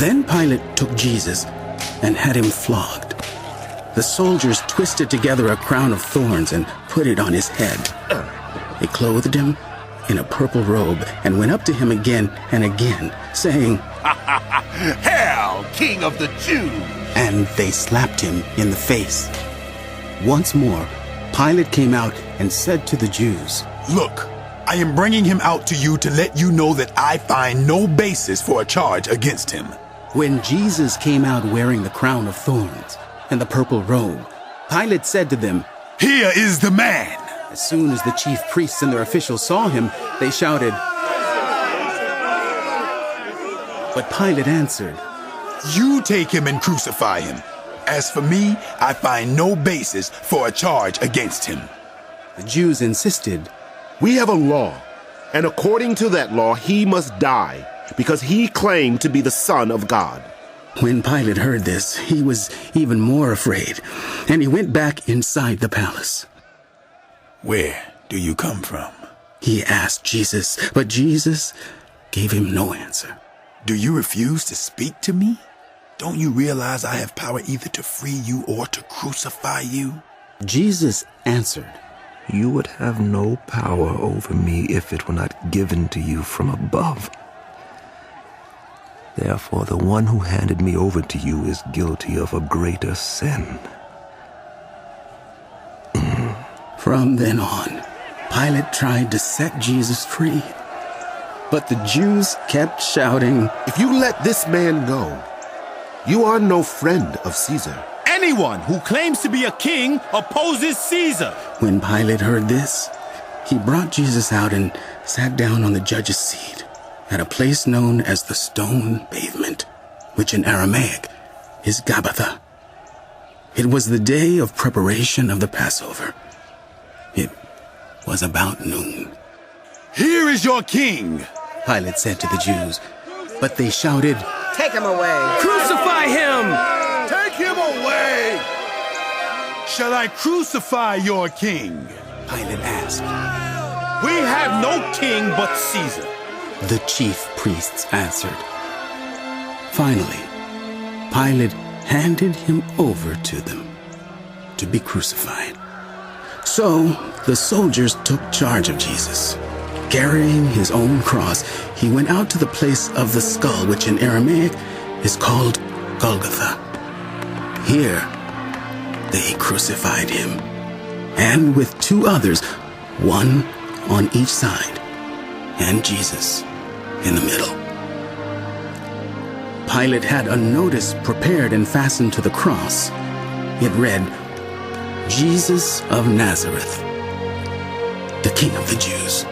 Then Pilate took Jesus and had him flogged. The soldiers twisted together a crown of thorns and put it on his head. They clothed him in a purple robe and went up to him again and again, saying, "Hail, King of the Jews!" And they slapped him in the face. Once more, Pilate came out and said to the Jews, "Look, I am bringing him out to you to let you know that I find no basis for a charge against him." When Jesus came out wearing the crown of thorns and the purple robe, Pilate said to them, "Here is the man!" As soon as the chief priests and their officials saw him, they shouted. But Pilate answered, "You take him and crucify him. As for me, I find no basis for a charge against him." The Jews insisted, "We have a law, and according to that law he must die, because he claimed to be the Son of God." When Pilate heard this, he was even more afraid, and he went back inside the palace. "Where do you come from?" he asked Jesus, but Jesus gave him no answer. "Do you refuse to speak to me? Don't you realize I have power either to free you or to crucify you?" Jesus answered, "You would have no power over me if it were not given to you from above. Therefore, the one who handed me over to you is guilty of a greater sin." From then on, Pilate tried to set Jesus free. But the Jews kept shouting, "If you let this man go, you are no friend of Caesar." Anyone who claims to be a king opposes Caesar. When Pilate heard this, he brought Jesus out and sat down on the judge's seat at a place known as the Stone Pavement, which in Aramaic is Gabbatha. It was the day of preparation of the Passover. It was about noon. "Here is your king!" Pilate said to the Jews, but they shouted, "Take him away! Crucify him!" "Take him away!" "Shall I crucify your king?" Pilate asked. "We have no king but Caesar." The chief priests answered. Finally, Pilate handed him over to them to be crucified. So the soldiers took charge of Jesus. Carrying his own cross, he went out to the place of the skull, which in Aramaic is called Golgotha. Here they crucified him, and with two others, one on each side, and Jesus in the middle. Pilate had a notice prepared and fastened to the cross. It read, "Jesus of Nazareth, the King of the Jews."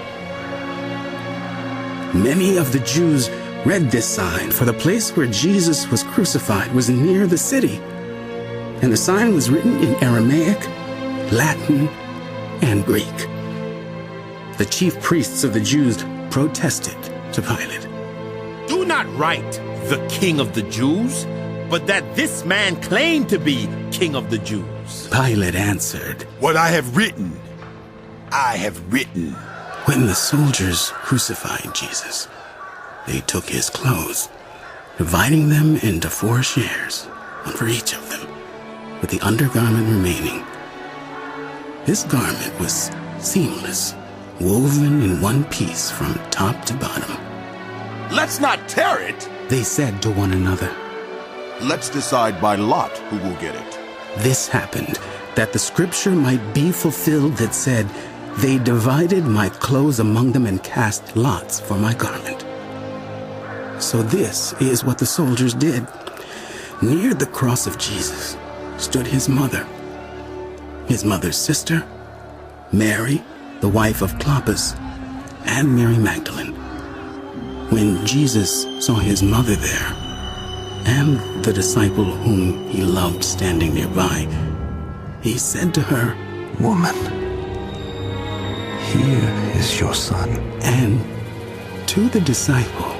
Many of the Jews read this sign, for the place where Jesus was crucified was near the city, and the sign was written in Aramaic, Latin, and Greek. The chief priests of the Jews protested to Pilate. "Do not write, 'The King of the Jews,' but that this man claimed to be King of the Jews." Pilate answered, "What I have written, I have written." When the soldiers crucified Jesus, they took his clothes, dividing them into 4 shares, one for each of them, with the undergarment remaining. This garment was seamless, woven in one piece from top to bottom. "Let's not tear it." They said to one another. "Let's decide by lot who will get it." This happened that the scripture might be fulfilled that said, "They divided my clothes among them and cast lots for my garment." So this is what the soldiers did. Near the cross of Jesus stood his mother's sister, Mary, the wife of Clopas, and Mary Magdalene. When Jesus saw his mother there, and the disciple whom he loved standing nearby, he said to her, "Woman, here is your son." And to the disciple,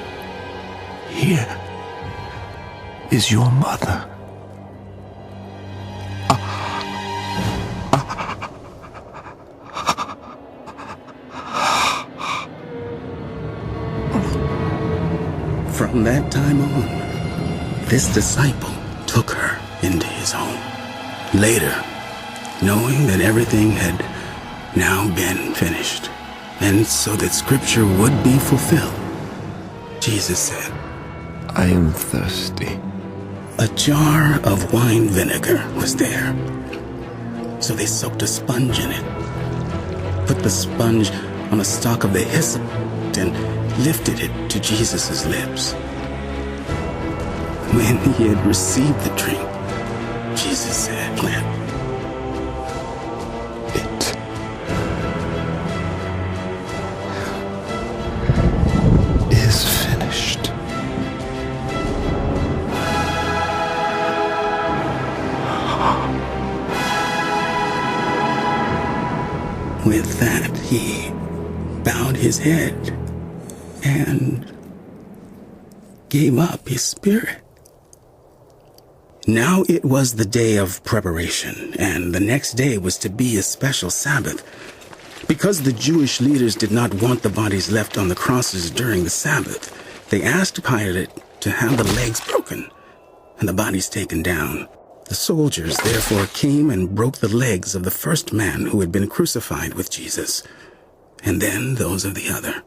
"Here is your mother." From that time on, this disciple took her into his home. Later, knowing that everything had now been finished, and so that scripture would be fulfilled, Jesus said, I am thirsty. A jar of wine vinegar was there. So they soaked a sponge in it, put the sponge on a stalk of the hyssop, and lifted it to Jesus' lips. When he had received the drink, Jesus said, It is finished. With that, he bowed his head and gave up his spirit. Now it was the day of preparation, and the next day was to be a special Sabbath. Because the Jewish leaders did not want the bodies left on the crosses during the Sabbath, they asked Pilate to have the legs broken and the bodies taken down. The soldiers therefore came and broke the legs of the first man who had been crucified with Jesus, and then those of the other.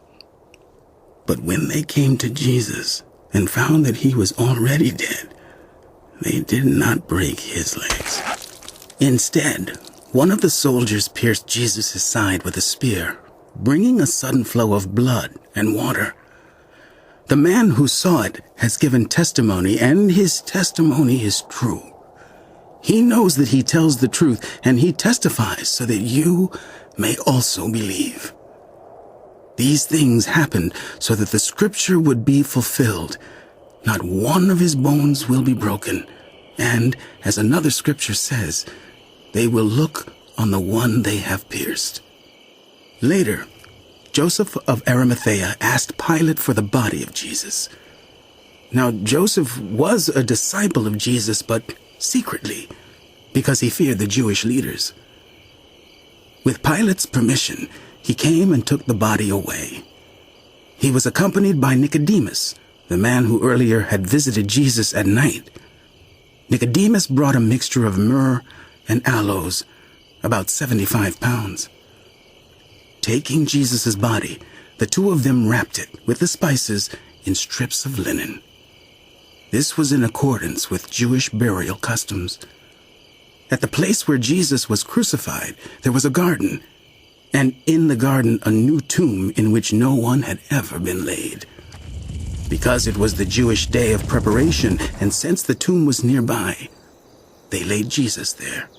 But when they came to Jesus and found that he was already dead, they did not break his legs. Instead, one of the soldiers pierced Jesus' side with a spear, bringing a sudden flow of blood and water. The man who saw it has given testimony, and his testimony is true. He knows that he tells the truth, and he testifies so that you may also believe. These things happened so that the scripture would be fulfilled. Not one of his bones will be broken. And, as another scripture says, they will look on the one they have pierced. Later, Joseph of Arimathea asked Pilate for the body of Jesus. Now, Joseph was a disciple of Jesus, but secretly, because he feared the Jewish leaders. With Pilate's permission, he came and took the body away. He was accompanied by Nicodemus, the man who earlier had visited Jesus at night. Nicodemus brought a mixture of myrrh and aloes, about 75 pounds. Taking Jesus' body, the two of them wrapped it with the spices in strips of linen. This was in accordance with Jewish burial customs. At the place where Jesus was crucified, there was a garden, and in the garden a new tomb in which no one had ever been laid. Because it was the Jewish day of preparation, and since the tomb was nearby, they laid Jesus there.